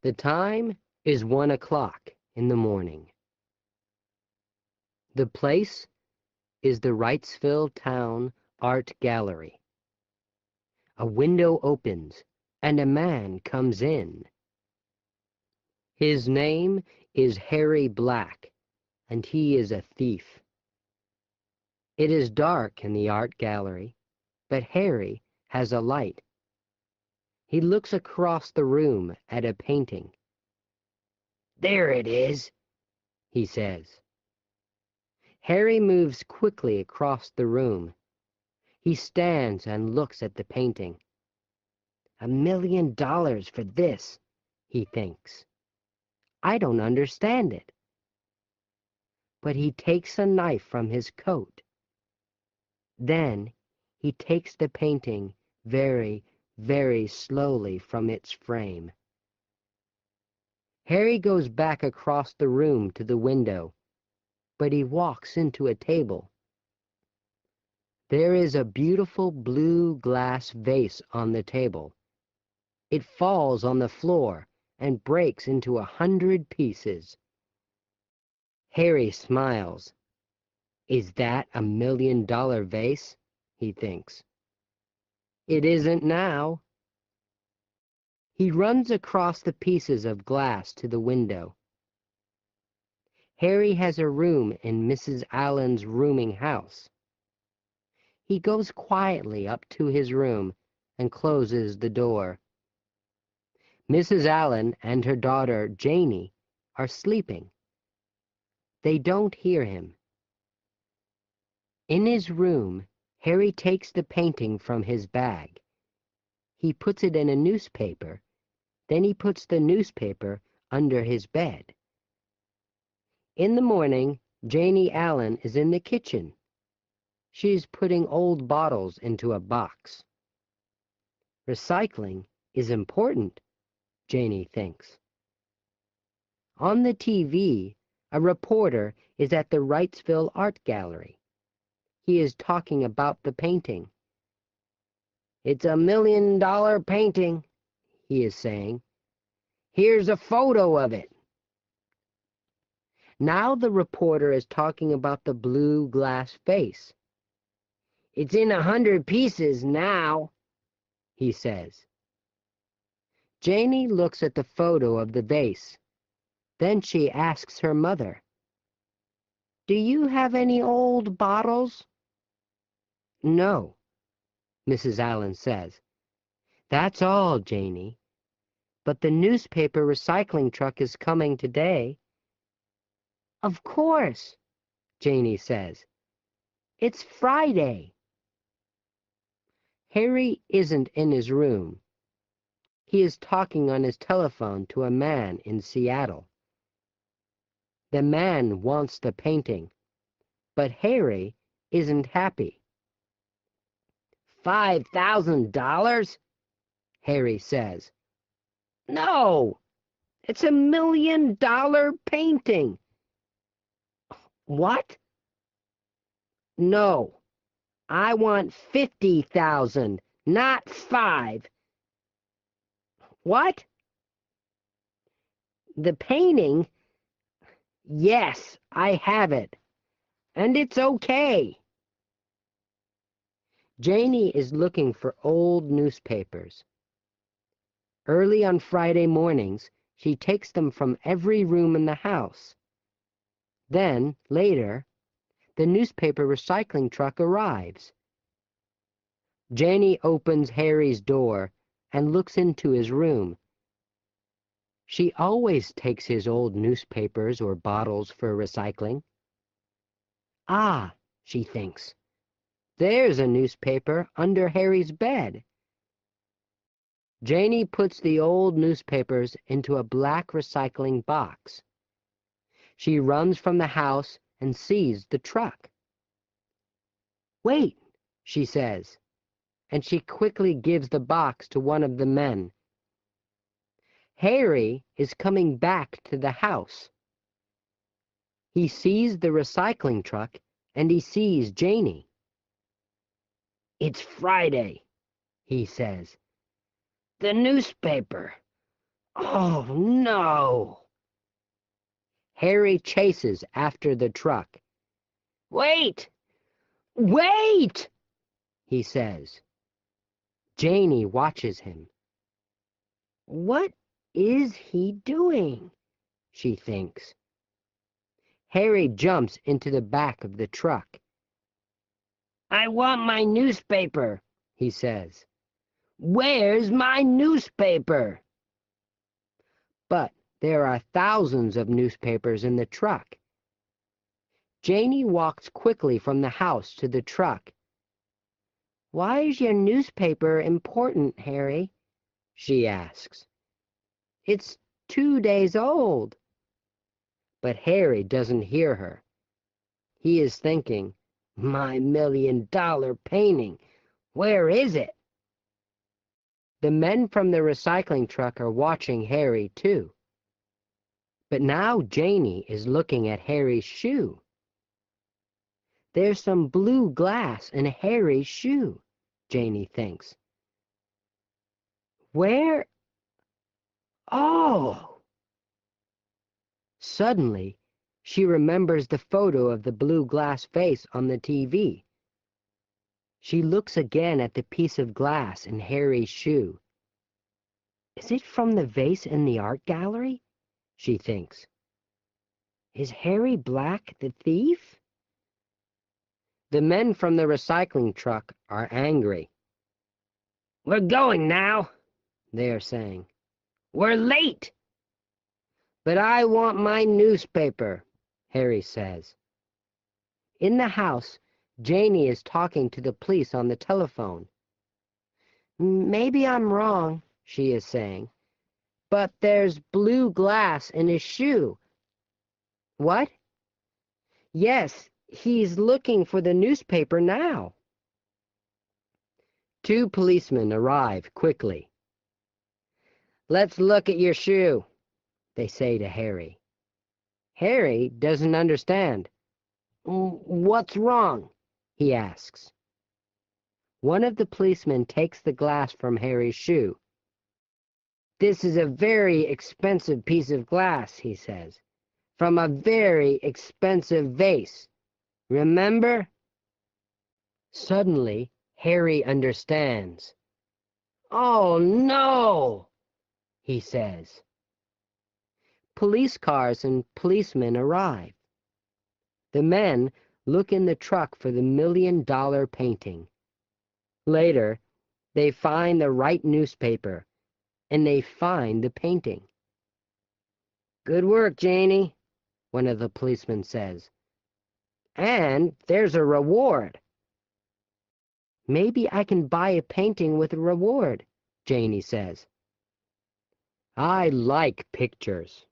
The time is 1 o'clock in the morning. The place is the Wrightsville Town Art Gallery. A window opens and a man comes in. His name is Harry Black, and he is a thief. It is dark in the art gallery, but Harry has a light. He looks across the room at a painting. "There it is," he says. Harry moves quickly across the room. He stands and looks at the painting. $1 million for this, he thinks. I don't understand it. But he takes a knife from his coat. Then he takes the painting very, very slowly from its frame. Harry goes back across the room to the window, but he walks into a table. There is a beautiful blue glass vase on the table. It falls on the floor and breaks into 100 pieces. Harry smiles. Is that $1 million vase? He thinks. It isn't now. He runs across the pieces of glass to the window. Harry has a room in Mrs. Allen's rooming house. He goes quietly up to his room and closes the door. Mrs. Allen and her daughter, Janie, are sleeping. They don't hear him. In his room, Harry takes the painting from his bag. He puts it in a newspaper. Then he puts the newspaper under his bed. In the morning, Janie Allen is in the kitchen. She's putting old bottles into a box. Recycling is important, Janie thinks. On the TV, a reporter is at the Wrightsville Art Gallery. He is talking about the painting. It's $1 million painting, he is saying. Here's a photo of it. Now the reporter is talking about the blue glass vase. It's in 100 pieces now, he says. Janie looks at the photo of the vase. Then she asks her mother, "Do you have any old bottles?" "No," Mrs. Allen says. "That's all, Janie. But the newspaper recycling truck is coming today." "Of course," Janie says. "It's Friday." Harry isn't in his room. He is talking on his telephone to a man in Seattle. The man wants the painting, but Harry isn't happy. $5,000? Harry says. No, it's $1 million painting. What? No, I want 50,000, not 5. What? The painting? Yes, I have it. And it's okay. Janie is looking for old newspapers. Early on Friday mornings, she takes them from every room in the house. Then, later, the newspaper recycling truck arrives. Janie opens Harry's door and looks into his room. She always takes his old newspapers or bottles for recycling. Ah, she thinks, there's a newspaper under Harry's bed. Janie puts the old newspapers into a black recycling box. She runs from the house and sees the truck. "Wait," she says, and she quickly gives the box to one of the men. Harry is coming back to the house. He sees the recycling truck and he sees Janie. "It's Friday," he says. "The newspaper. Oh, no! Harry chases after the truck. Wait! Wait! He says. Janie watches him. What is he doing? She thinks. Harry jumps into the back of the truck. I want my newspaper, he says. Where's my newspaper? But there are thousands of newspapers in the truck. Janie walks quickly from the house to the truck. Why is your newspaper important, Harry? She asks. It's 2 days old. But Harry doesn't hear her. He is thinking, my $1 million painting, where is it? The men from the recycling truck are watching Harry, too. But now Janie is looking at Harry's shoe. There's some blue glass in Harry's shoe, Janie thinks. Where? Oh! Suddenly, she remembers the photo of the blue glass vase on the TV. She looks again at the piece of glass in Harry's shoe. Is it from the vase in the art gallery? She thinks. Is Harry Black the thief? The men from the recycling truck are angry. We're going now, they are saying. We're late. But I want my newspaper, Harry says. In the house, Janie is talking to the police on the telephone. Maybe I'm wrong, she is saying, but there's blue glass in his shoe. What? Yes, he's looking for the newspaper now. 2 policemen arrive quickly. Let's look at your shoe, they say to Harry. Harry doesn't understand. What's wrong? He asks. One of the policemen takes the glass from Harry's shoe. This is a very expensive piece of glass, he says, from a very expensive vase. Remember? Suddenly, Harry understands. Oh, no, he says. Police cars and policemen arrive. The men look in the truck for the $1 million painting. Later, they find the right newspaper, and they find the painting. Good work, Janie, one of the policemen says. And there's a reward. Maybe I can buy a painting with a reward, Janie says. I like pictures.